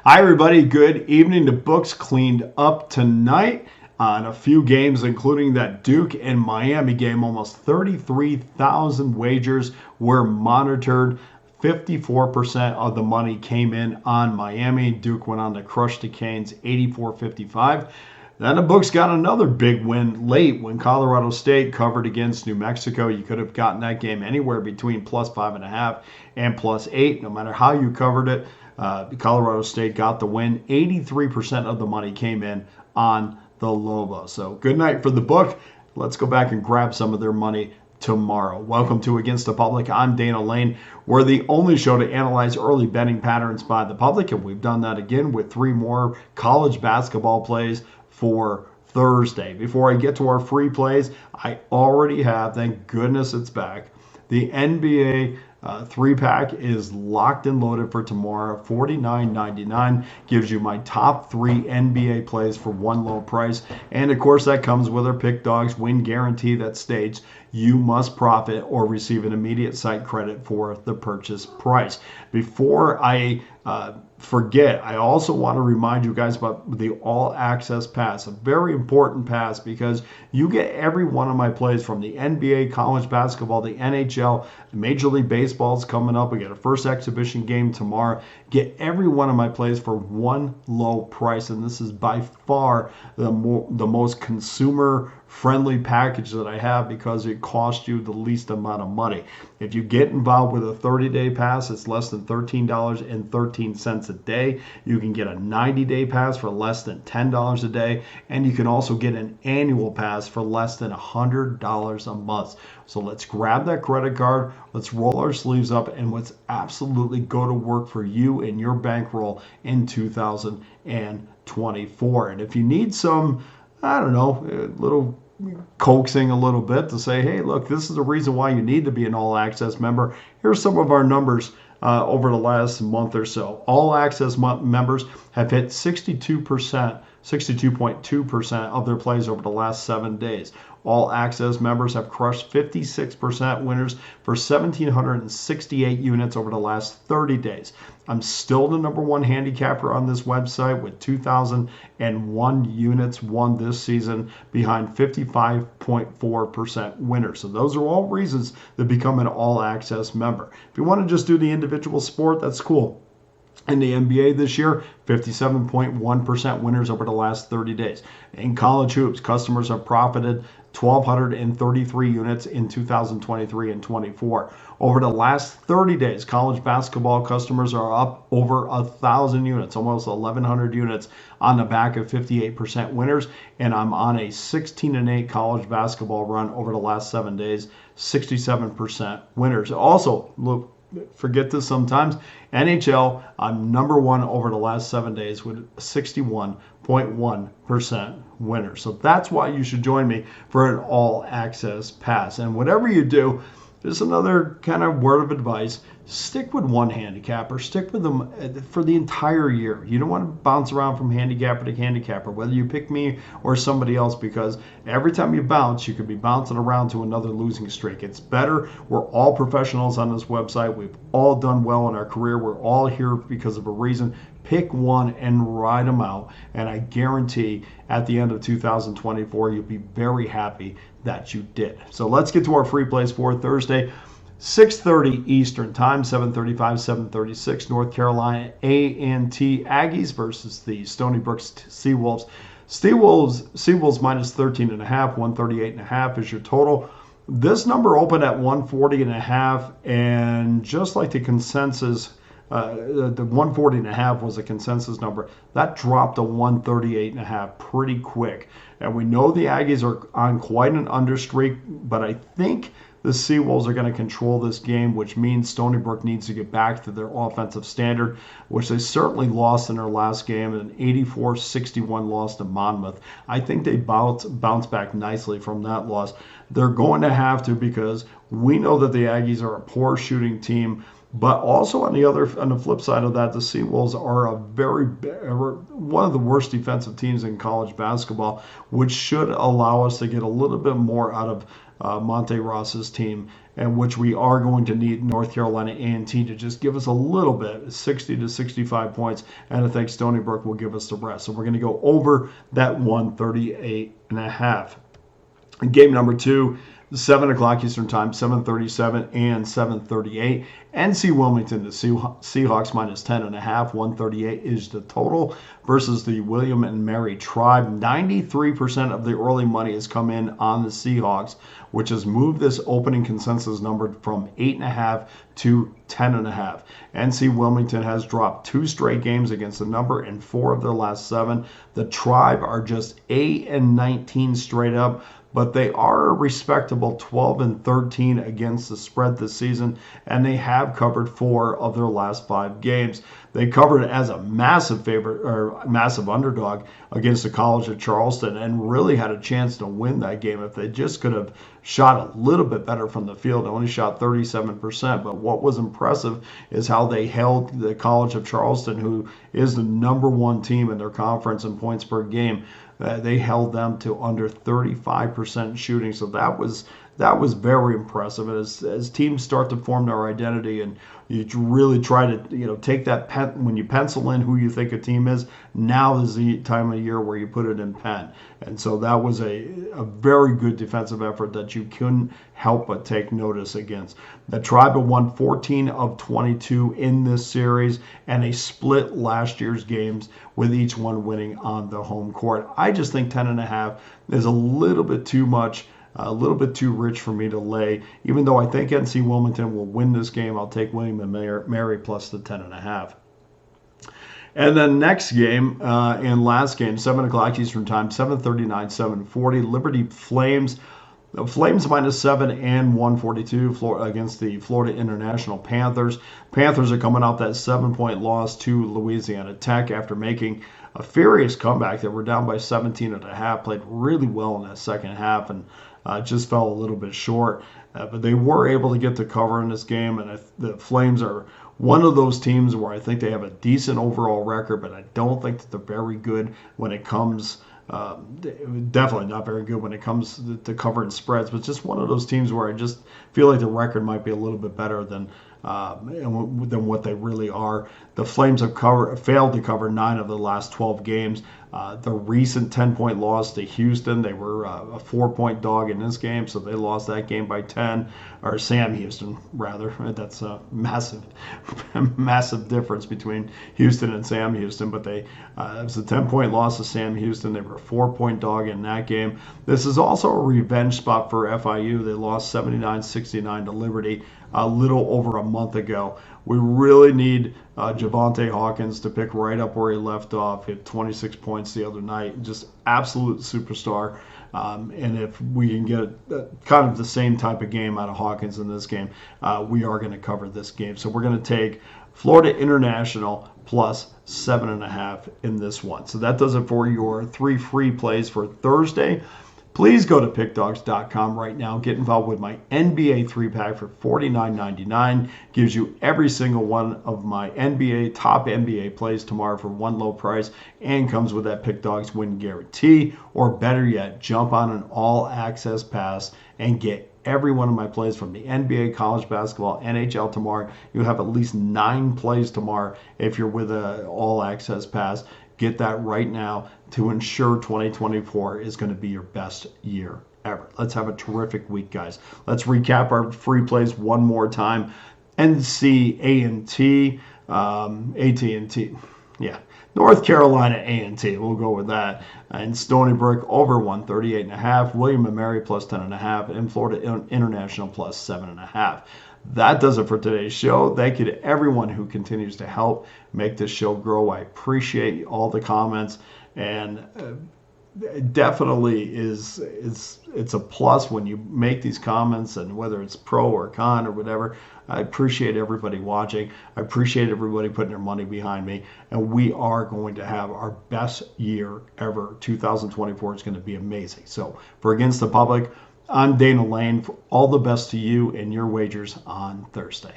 Hi, everybody. Good evening. The books cleaned up tonight on a few games, including that Duke and Miami game. Almost 33,000 wagers were monitored. 54% of the money came in on Miami. Duke went on to crush the Canes 84-55. Then the books got another big win late when Colorado State covered against New Mexico. You could have gotten that game anywhere between plus 5.5 and plus 8, no matter how you covered it. Colorado State got the win. 83% of the money came in on the Lobos. So good night for the book. Let's go back and grab some of their money tomorrow. Welcome to Against the Public. I'm Dana Lane. We're the only show to analyze early betting patterns by the public, and we've done that again with 3 more college basketball plays for Thursday. Before I get to our free plays, I already have, thank goodness it's back, the NBA 3-pack is locked and loaded for tomorrow. $49.99 gives you my top 3 NBA plays for one low price. And of course, that comes with our Pick Dawgz win guarantee that states you must profit or receive an immediate site credit for the purchase price. Before I forget, I also want to remind you guys about the All Access Pass, a very important pass because you get every one of my plays from the NBA, college basketball, the NHL, Major League Baseball's coming up. We get a first exhibition game tomorrow. Get every one of my plays for one low price, and this is by far the most consumer-friendly package that I have because it costs you the least amount of money. If you get involved with a 30-day pass, it's less than $13.13 a day. You can get a 90-day pass for less than $10 a day, and you can also get an annual pass for less than $100 a month. So let's grab that credit card, let's roll our sleeves up, and let's absolutely go to work for you and your bankroll in 2024. And if you need some, I don't know, a little coaxing a little bit to say, hey, look, this is the reason why you need to be an All Access member. Here's some of our numbers over the last month or so. All Access members have hit 62.2% of their plays over the last 7 days. All Access members have crushed 56% winners for 1,768 units over the last 30 days. I'm still the #1 handicapper on this website with 2,001 units won this season behind 55.4% winners. So those are all reasons to become an All Access member. If you want to just do the individual sport, that's cool. In the NBA this year, 57.1% winners over the last 30 days. In college hoops, customers have profited 1,233 units in 2023 and 24. Over the last 30 days, college basketball customers are up over 1,000 units, almost 1,100 units on the back of 58% winners. And I'm on a 16-8 college basketball run over the last 7 days, 67% winners. Also, look, forget this sometimes. NHL, I'm #1 over the last 7 days with 61.1% winner. So that's why you should join me for an All Access Pass. And whatever you do, just another kind of word of advice. Stick with one handicapper. Stick with them for the entire year. You don't want to bounce around from handicapper to handicapper, whether you pick me or somebody else, because every time you bounce, you could be bouncing around to another losing streak. It's better. We're all professionals on this website. We've all done well in our career. We're all here because of a reason. Pick one and ride them out. And I guarantee at the end of 2024, you'll be very happy that you did. So let's get to our free plays for Thursday. 6:30 Eastern Time, 7:35, 7:36. North Carolina A&T Aggies versus the Stony Brook Seawolves. Seawolves minus 13.5, 138.5 is your total. This number opened at 140.5, and just like the consensus, the 140.5 was a consensus number. That dropped to 138.5 pretty quick. And we know the Aggies are on quite an under streak, but I think the Seawolves are going to control this game, which means Stony Brook needs to get back to their offensive standard, which they certainly lost in their last game, an 84-61 loss to Monmouth. I think they bounce back nicely from that loss. They're going to have to, because we know that the Aggies are a poor shooting team. But also on the flip side of that, the Seawolves are one of the worst defensive teams in college basketball, which should allow us to get a little bit more out of Monte Ross's team and which we are going to need North Carolina A&T to just give us a little bit, 60 to 65 points, and I think Stony Brook will give us the rest. So we're going to go over that 138.5. Game number 2, 7 o'clock Eastern Time, 7:37 and 7:38. NC Wilmington, the Seahawks minus 10.5. 138 is the total versus the William and Mary Tribe. 93% of the early money has come in on the Seahawks, which has moved this opening consensus number from 8.5 to 10.5. NC Wilmington has dropped 2 straight games against the number in 4 of their last 7. The Tribe are just 8-19 straight up, but they are a respectable 12-13 against the spread this season, and they have covered 4 of their last 5 games. They covered as a massive favorite or massive underdog against the College of Charleston and really had a chance to win that game if they just could have shot a little bit better from the field. They only shot 37%, but what was impressive is how they held the College of Charleston, who is the number 1 team in their conference in points per game. They held them to under 35% shooting, so that was very impressive. And as teams start to form their identity, and you really try to take that pen when you pencil in who you think a team is. Now is the time of year where you put it in pen, and so that was a very good defensive effort that you couldn't help but take notice against. The Tribe won 14 of 22 in this series, and they split last year's games with each one winning on the home court. I just think 10.5 is a little bit too much. A little bit too rich for me to lay. Even though I think NC Wilmington will win this game, I'll take William and Mary plus the 10.5. And then next game and last game, 7 o'clock Eastern Time, 7:39, 7:40. Liberty Flames. The Flames minus 7 and 142 against the Florida International Panthers. Panthers are coming off that 7-point loss to Louisiana Tech after making a furious comeback. They were down by 17.5, played really well in that second half, and just fell a little bit short. But they were able to get the cover in this game, and the Flames are one of those teams where I think they have a decent overall record, but I don't think that they're very good when it comes definitely not very good when it comes to covering spreads, but just one of those teams where I just feel like the record might be a little bit better than what they really are. The Flames have failed to cover 9 of the last 12 games. The recent 10-point loss to Houston, they were a 4-point dog in this game, so they lost that game by 10, or Sam Houston, rather. That's a massive difference between Houston and Sam Houston, but it was a 10-point loss to Sam Houston. They were a 4-point dog in that game. This is also a revenge spot for FIU. They lost 79-69 to Liberty a little over a month ago. We really need Javonte Hawkins to pick right up where he left off. He had 26 points the other night. Just absolute superstar. And if we can get kind of the same type of game out of Hawkins in this game, we are going to cover this game. So we're going to take Florida International plus 7.5 in this one. So that does it for your 3 free plays for Thursday. Please go to pickdawgz.com right now. Get involved with my NBA 3-pack for $49.99. Gives you every single one of my top NBA plays tomorrow for one low price, and comes with that Pick Dawgz win guarantee. Or better yet, jump on an all-access pass and get every one of my plays from the NBA, college basketball, NHL tomorrow. You have at least 9 plays tomorrow if you're with an all-access pass. Get that right now to ensure 2024 is going to be your best year ever. Let's have a terrific week, guys. Let's recap our free plays one more time. NC A&T, AT&T, yeah. North Carolina A&T, we'll go with that. And Stony Brook over 138.5. William and Mary plus 10.5. And Florida International plus 7.5. That does it for today's show. Thank you to everyone who continues to help make this show grow. I appreciate all the comments, and definitely it's a plus when you make these comments, and whether it's pro or con or whatever. I appreciate everybody watching. I appreciate everybody putting their money behind me, and we are going to have our best year ever. 2024 is going to be amazing. So for Against the Public, I'm Dana Lane. All the best to you and your wagers on Thursday.